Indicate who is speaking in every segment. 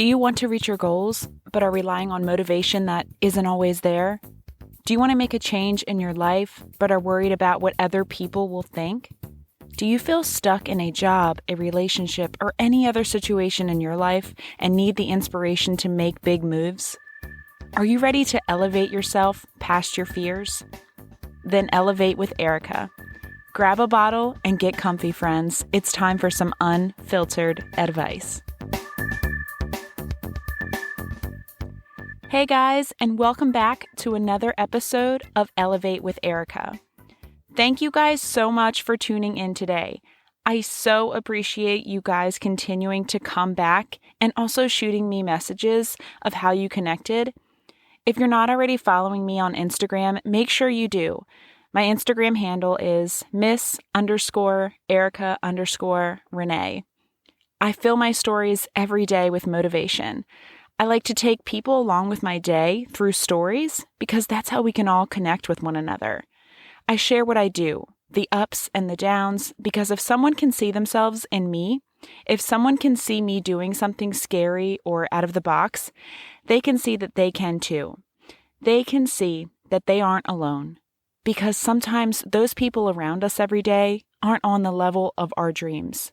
Speaker 1: Do you want to reach your goals, but are relying on motivation that isn't always there? Do you want to make a change in your life, but are worried about what other people will think? Do you feel stuck in a job, a relationship, or any other situation in your life and need the inspiration to make big moves? Are you ready to elevate yourself past your fears? Then elevate with Erica. Grab a bottle and get comfy, friends. It's time for some unfiltered advice. Hey guys, and welcome back to another episode of Elevate with Erica. Thank you guys so much for tuning in today. I so appreciate you guys continuing to come back and also shooting me messages of how you connected. If you're not already following me on Instagram, make sure you do. My Instagram handle is Miss_Erica_Renee. I fill my stories every day with motivation. I like to take people along with my day through stories because that's how we can all connect with one another. I share what I do, the ups and the downs, because if someone can see themselves in me, if someone can see me doing something scary or out of the box, they can see that they can too. They can see that they aren't alone, because sometimes those people around us every day aren't on the level of our dreams.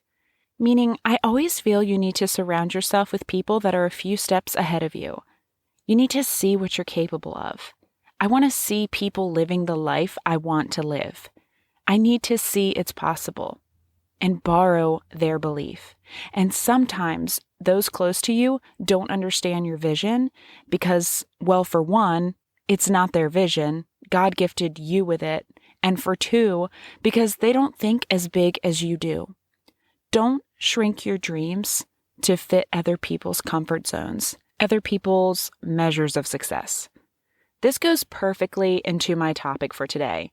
Speaker 1: Meaning, I always feel you need to surround yourself with people that are a few steps ahead of you. You need to see what you're capable of. I want to see people living the life I want to live. I need to see it's possible and borrow their belief. And sometimes those close to you don't understand your vision because, well, for one, it's not their vision. God gifted you with it. And for two, because they don't think as big as you do. Don't shrink your dreams to fit other people's comfort zones, other people's measures of success. This goes perfectly into my topic for today,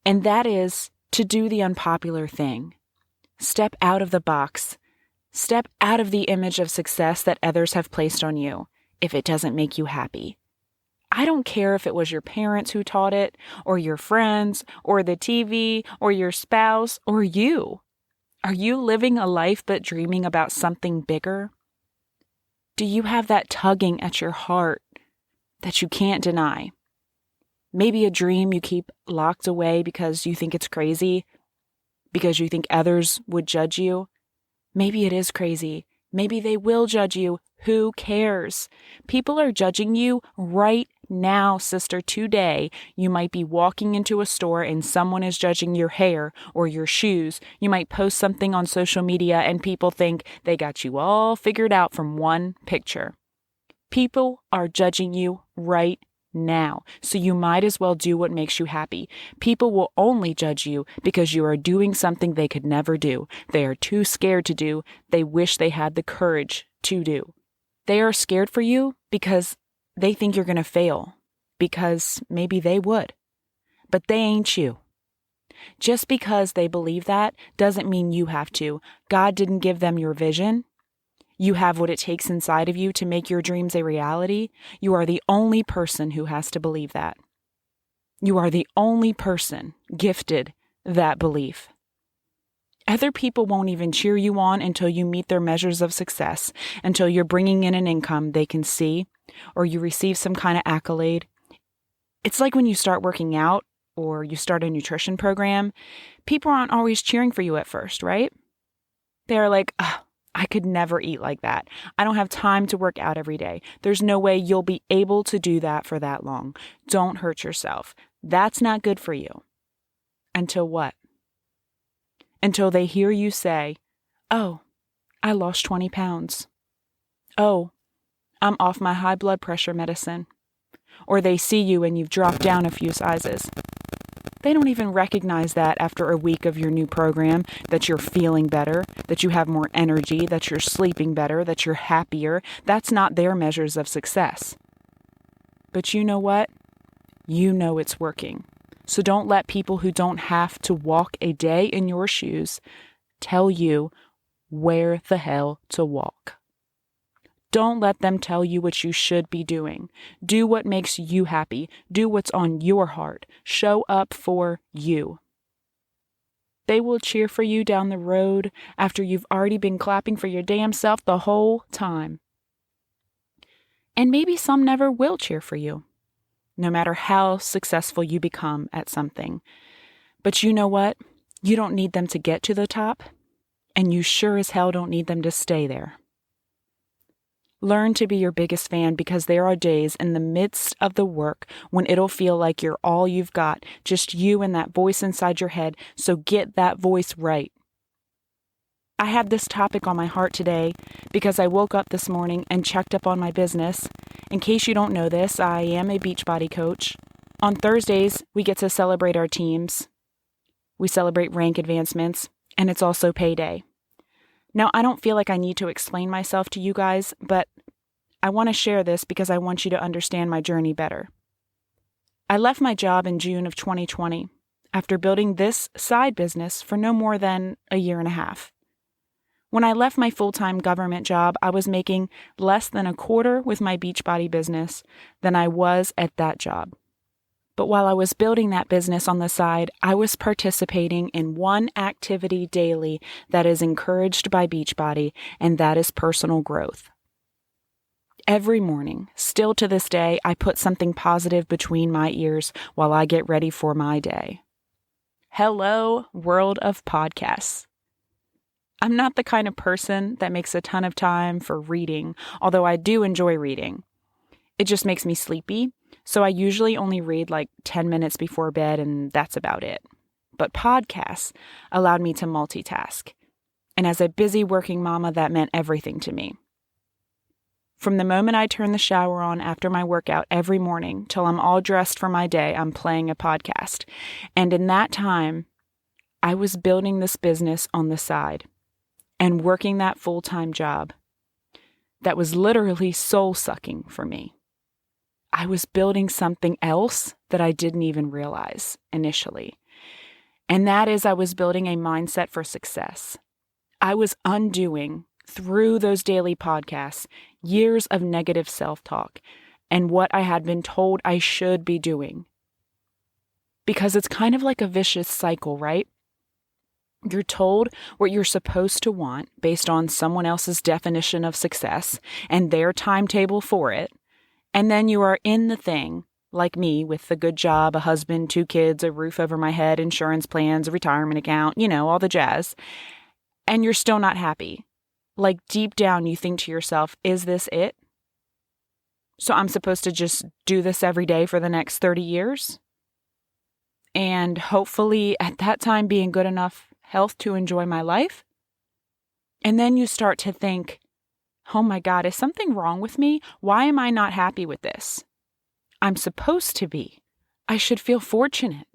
Speaker 1: and that is to do the unpopular thing. Step out of the box. Step out of the image of success that others have placed on you if it doesn't make you happy. I don't care if it was your parents who taught it, or your friends, or the TV, or your spouse, or you. Are you living a life but dreaming about something bigger? Do you have that tugging at your heart that you can't deny? Maybe a dream you keep locked away because you think it's crazy, because you think others would judge you. Maybe it is crazy. Maybe they will judge you. Who cares? People are judging you right now, sister. Today, you might be walking into a store and someone is judging your hair or your shoes. You might post something on social media and people think they got you all figured out from one picture. People are judging you right now, so you might as well do what makes you happy. People will only judge you because you are doing something they could never do. They are too scared to do. They wish they had the courage to do. They are scared for you because they think you're going to fail, because maybe they would, but they ain't you. Just because they believe that doesn't mean you have to. God didn't give them your vision. You have what it takes inside of you to make your dreams a reality. You are the only person who has to believe that. You are the only person gifted that belief. Other people won't even cheer you on until you meet their measures of success, until you're bringing in an income they can see, or you receive some kind of accolade. It's like when you start working out or you start a nutrition program, people aren't always cheering for you at first, right? They're like, I could never eat like that. I don't have time to work out every day. There's no way you'll be able to do that for that long. Don't hurt yourself. That's not good for you. Until what? Until they hear you say, oh, I lost 20 pounds. Oh, I'm off my high blood pressure medicine. Or they see you and you've dropped down a few sizes. They don't even recognize that after a week of your new program, that you're feeling better, that you have more energy, that you're sleeping better, that you're happier. That's not their measures of success. But you know what? You know it's working. So don't let people who don't have to walk a day in your shoes tell you where the hell to walk. Don't let them tell you what you should be doing. Do what makes you happy. Do what's on your heart. Show up for you. They will cheer for you down the road after you've already been clapping for your damn self the whole time. And maybe some never will cheer for you, no matter how successful you become at something. But you know what? You don't need them to get to the top, and you sure as hell don't need them to stay there. Learn to be your biggest fan, because there are days in the midst of the work when it'll feel like you're all you've got, just you and that voice inside your head, so get that voice right. I have this topic on my heart today because I woke up this morning and checked up on my business. In case you don't know this, I am a Beachbody coach. On Thursdays, we get to celebrate our teams. We celebrate rank advancements, and it's also payday. Now, I don't feel like I need to explain myself to you guys, but I want to share this because I want you to understand my journey better. I left my job in June of 2020 after building this side business for no more than a year and a half. When I left my full-time government job, I was making less than a quarter with my Beachbody business than I was at that job. But while I was building that business on the side, I was participating in one activity daily that is encouraged by Beachbody, and that is personal growth. Every morning, still to this day, I put something positive between my ears while I get ready for my day. Hello, world of podcasts. I'm not the kind of person that makes a ton of time for reading, although I do enjoy reading. It just makes me sleepy, so I usually only read like 10 minutes before bed, and that's about it. But podcasts allowed me to multitask. And as a busy working mama, that meant everything to me. From the moment I turn the shower on after my workout every morning till I'm all dressed for my day, I'm playing a podcast. And in that time, I was building this business on the side and working that full-time job that was literally soul-sucking for me. I was building something else that I didn't even realize initially. And that is, I was building a mindset for success. I was undoing, through those daily podcasts, years of negative self-talk and what I had been told I should be doing. Because it's kind of like a vicious cycle, right? You're told what you're supposed to want based on someone else's definition of success and their timetable for it. And then you are in the thing, like me, with a good job, a husband, 2 kids, a roof over my head, insurance plans, a retirement account, all the jazz. And you're still not happy. Like deep down, you think to yourself, is this it? So I'm supposed to just do this every day for the next 30 years? And hopefully at that time be in good enough health to enjoy my life? And then you start to think, oh my God, is something wrong with me? Why am I not happy with this? I'm supposed to be. I should feel fortunate.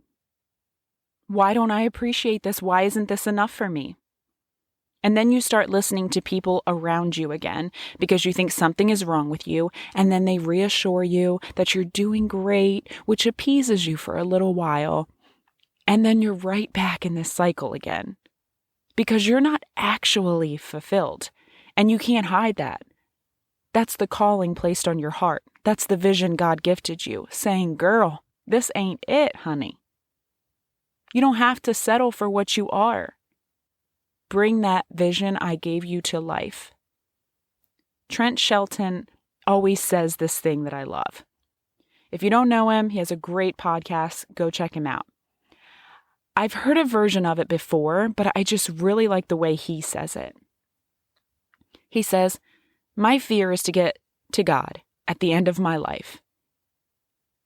Speaker 1: Why don't I appreciate this? Why isn't this enough for me? And then you start listening to people around you again because you think something is wrong with you, and then they reassure you that you're doing great, which appeases you for a little while. And then you're right back in this cycle again because you're not actually fulfilled. And you can't hide that. That's the calling placed on your heart. That's the vision God gifted you, saying, girl, this ain't it, honey. You don't have to settle for what you are. Bring that vision I gave you to life. Trent Shelton always says this thing that I love. If you don't know him, he has a great podcast. Go check him out. I've heard a version of it before, but I just really like the way he says it. He says, my fear is to get to God at the end of my life.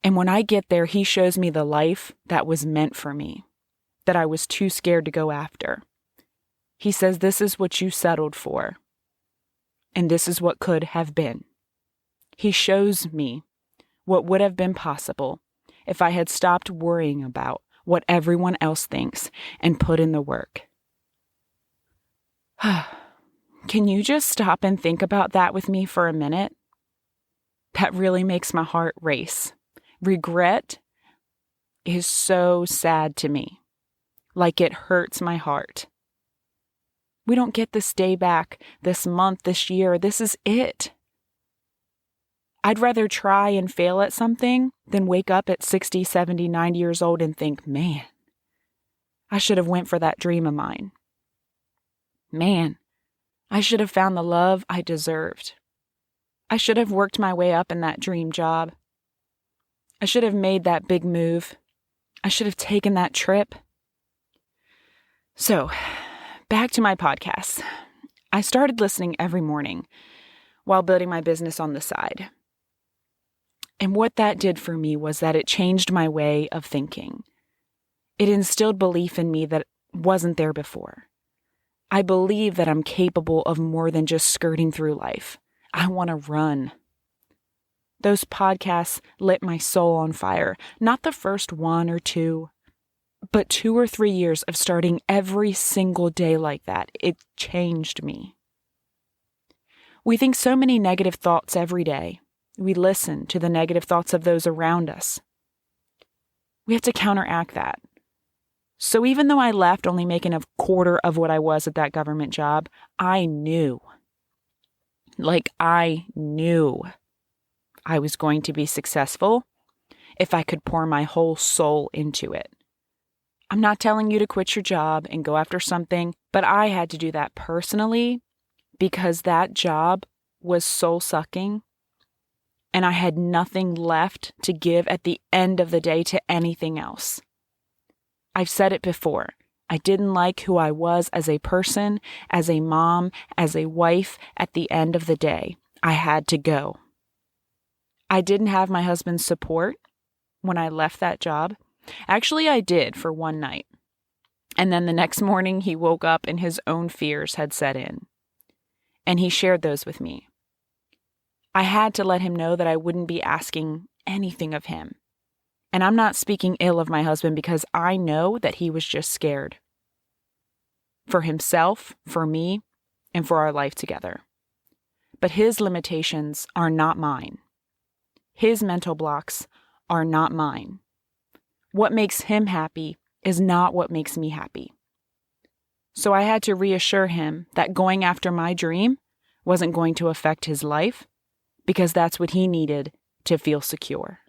Speaker 1: And when I get there, he shows me the life that was meant for me, that I was too scared to go after. He says, this is what you settled for. And this is what could have been. He shows me what would have been possible if I had stopped worrying about what everyone else thinks and put in the work. Can you just stop and think about that with me for a minute? That really makes my heart race. Regret is so sad to me. Like it hurts my heart. We don't get this day back, this month, this year. This is it. I'd rather try and fail at something than wake up at 60, 70, 90 years old and think, man, I should have went for that dream of mine. Man, I should have found the love I deserved. I should have worked my way up in that dream job. I should have made that big move. I should have taken that trip. So, back to my podcast. I started listening every morning while building my business on the side. And what that did for me was that it changed my way of thinking. It instilled belief in me that wasn't there before. I believe that I'm capable of more than just skirting through life. I want to run. Those podcasts lit my soul on fire, not the first 1 or 2, but 2 or 3 years of starting every single day like that. It changed me. We think so many negative thoughts every day. We listen to the negative thoughts of those around us. We have to counteract that. So even though I left only making a quarter of what I was at that government job, I knew I was going to be successful if I could pour my whole soul into it. I'm not telling you to quit your job and go after something, but I had to do that personally because that job was soul-sucking and I had nothing left to give at the end of the day to anything else. I've said it before. I didn't like who I was as a person, as a mom, as a wife at the end of the day. I had to go. I didn't have my husband's support when I left that job. Actually, I did for one night. And then the next morning, he woke up and his own fears had set in. And he shared those with me. I had to let him know that I wouldn't be asking anything of him. And I'm not speaking ill of my husband because I know that he was just scared. For himself, for me, and for our life together. But his limitations are not mine. His mental blocks are not mine. What makes him happy is not what makes me happy. So I had to reassure him that going after my dream wasn't going to affect his life because that's what he needed to feel secure.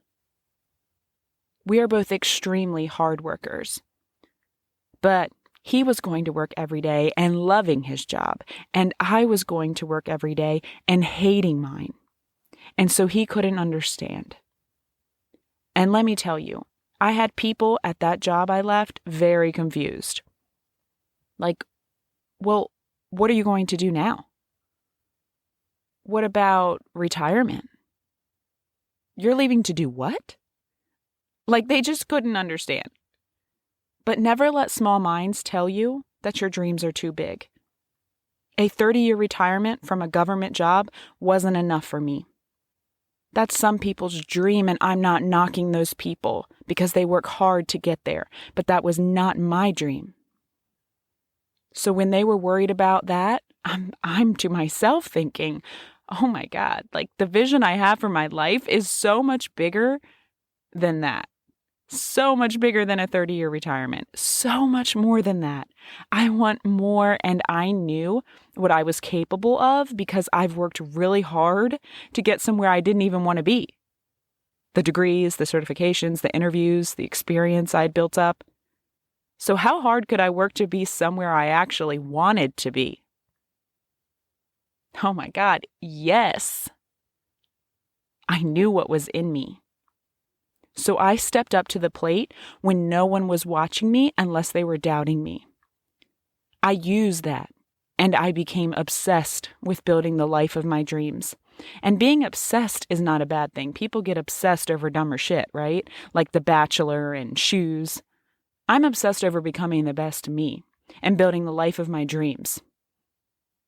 Speaker 1: We are both extremely hard workers, but he was going to work every day and loving his job, and I was going to work every day and hating mine. And so he couldn't understand. And let me tell you, I had people at that job I left very confused. Like, well, what are you going to do now? What about retirement? You're leaving to do what? Like, they just couldn't understand. But never let small minds tell you that your dreams are too big. A 30-year retirement from a government job wasn't enough for me. That's some people's dream, and I'm not knocking those people because they work hard to get there, but that was not my dream. So when they were worried about that, I'm to myself thinking, oh my God, like the vision I have for my life is so much bigger than that. So much bigger than a 30-year retirement. So much more than that. I want more, and I knew what I was capable of because I've worked really hard to get somewhere I didn't even want to be. The degrees, the certifications, the interviews, the experience I'd built up. So how hard could I work to be somewhere I actually wanted to be? Oh my God, yes. I knew what was in me. So I stepped up to the plate when no one was watching me unless they were doubting me. I used that, and I became obsessed with building the life of my dreams. And being obsessed is not a bad thing. People get obsessed over dumber shit, right? Like The Bachelor and shoes. I'm obsessed over becoming the best me and building the life of my dreams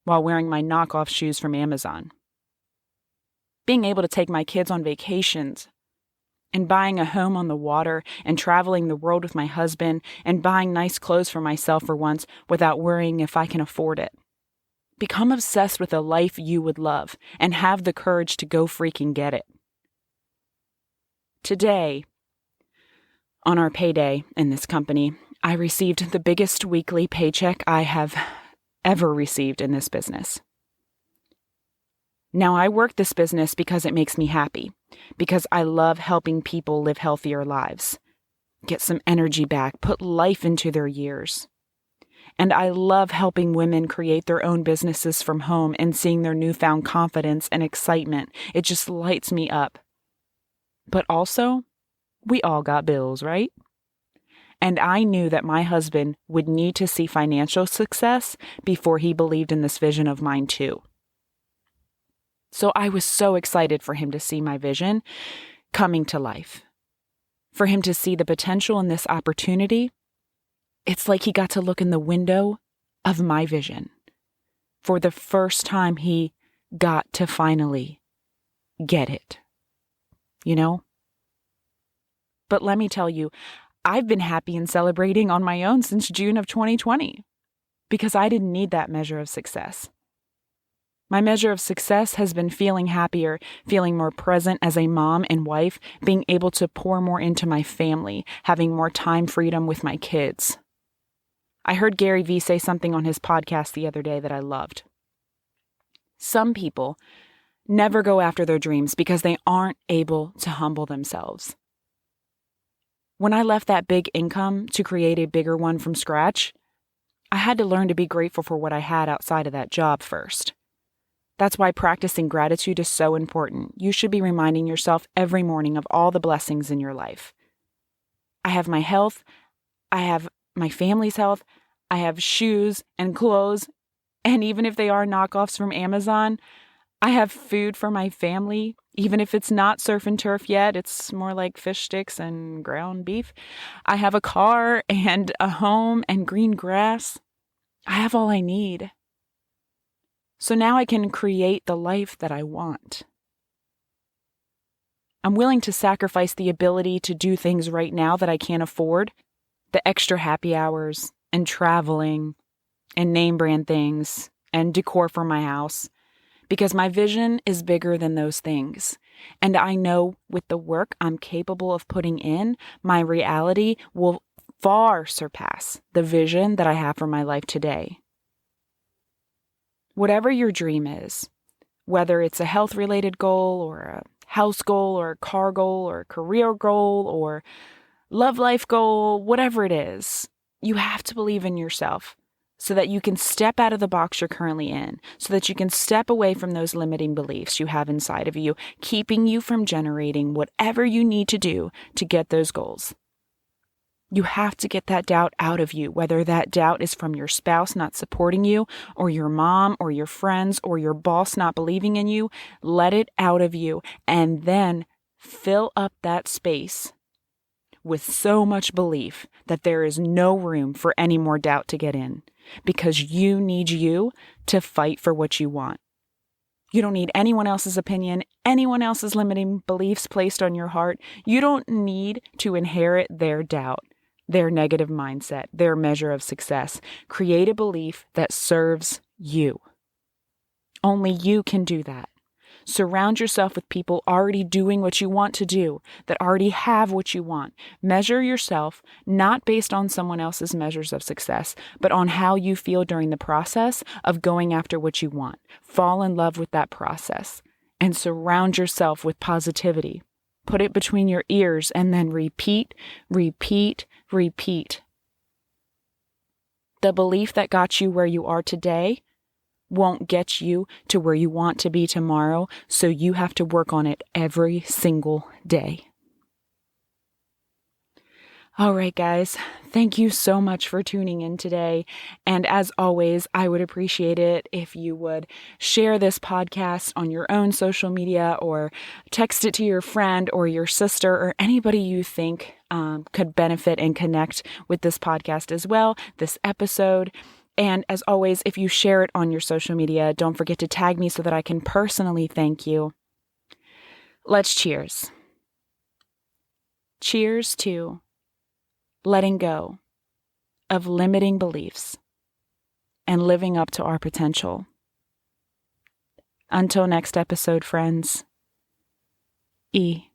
Speaker 1: while wearing my knockoff shoes from Amazon. Being able to take my kids on vacations and buying a home on the water and traveling the world with my husband and buying nice clothes for myself for once without worrying if I can afford it. Become obsessed with a life you would love and have the courage to go freaking get it. Today, on our payday in this company, I received the biggest weekly paycheck I have ever received in this business. Now, I work this business because it makes me happy, because I love helping people live healthier lives, get some energy back, put life into their years. And I love helping women create their own businesses from home and seeing their newfound confidence and excitement. It just lights me up. But also, we all got bills, right? And I knew that my husband would need to see financial success before he believed in this vision of mine too. So I was so excited for him to see my vision coming to life, for him to see the potential in this opportunity. It's like he got to look in the window of my vision. For the first time, he got to finally get it, you know? But let me tell you, I've been happy and celebrating on my own since June of 2020 because I didn't need that measure of success. My measure of success has been feeling happier, feeling more present as a mom and wife, being able to pour more into my family, having more time freedom with my kids. I heard Gary Vee say something on his podcast the other day that I loved. Some people never go after their dreams because they aren't able to humble themselves. When I left that big income to create a bigger one from scratch, I had to learn to be grateful for what I had outside of that job first. That's why practicing gratitude is so important. You should be reminding yourself every morning of all the blessings in your life. I have my health, I have my family's health, I have shoes and clothes, and even if they are knockoffs from Amazon, I have food for my family. Even if it's not surf and turf yet, it's more like fish sticks and ground beef. I have a car and a home and green grass. I have all I need. So now I can create the life that I want. I'm willing to sacrifice the ability to do things right now that I can't afford, the extra happy hours and traveling and name brand things and decor for my house, because my vision is bigger than those things. And I know with the work I'm capable of putting in, my reality will far surpass the vision that I have for my life today. Whatever your dream is, whether it's a health-related goal or a house goal or a car goal or a career goal or love life goal, whatever it is, you have to believe in yourself so that you can step out of the box you're currently in, so that you can step away from those limiting beliefs you have inside of you, keeping you from generating whatever you need to do to get those goals. You have to get that doubt out of you, whether that doubt is from your spouse not supporting you, or your mom, or your friends, or your boss not believing in you. Let it out of you, and then fill up that space with so much belief that there is no room for any more doubt to get in, because you need you to fight for what you want. You don't need anyone else's opinion, anyone else's limiting beliefs placed on your heart. You don't need to inherit their doubt, their negative mindset, their measure of success. Create a belief that serves you. Only you can do that. Surround yourself with people already doing what you want to do, that already have what you want. Measure yourself not based on someone else's measures of success, but on how you feel during the process of going after what you want. Fall in love with that process and surround yourself with positivity. Put it between your ears and then repeat, repeat, repeat. The belief that got you where you are today won't get you to where you want to be tomorrow, so you have to work on it every single day. All right, guys, thank you so much for tuning in today. And as always, I would appreciate it if you would share this podcast on your own social media or text it to your friend or your sister or anybody you think could benefit and connect with this podcast as well, this episode. And as always, if you share it on your social media, don't forget to tag me so that I can personally thank you. Let's cheers. Cheers to letting go of limiting beliefs and living up to our potential. Until next episode, friends. E.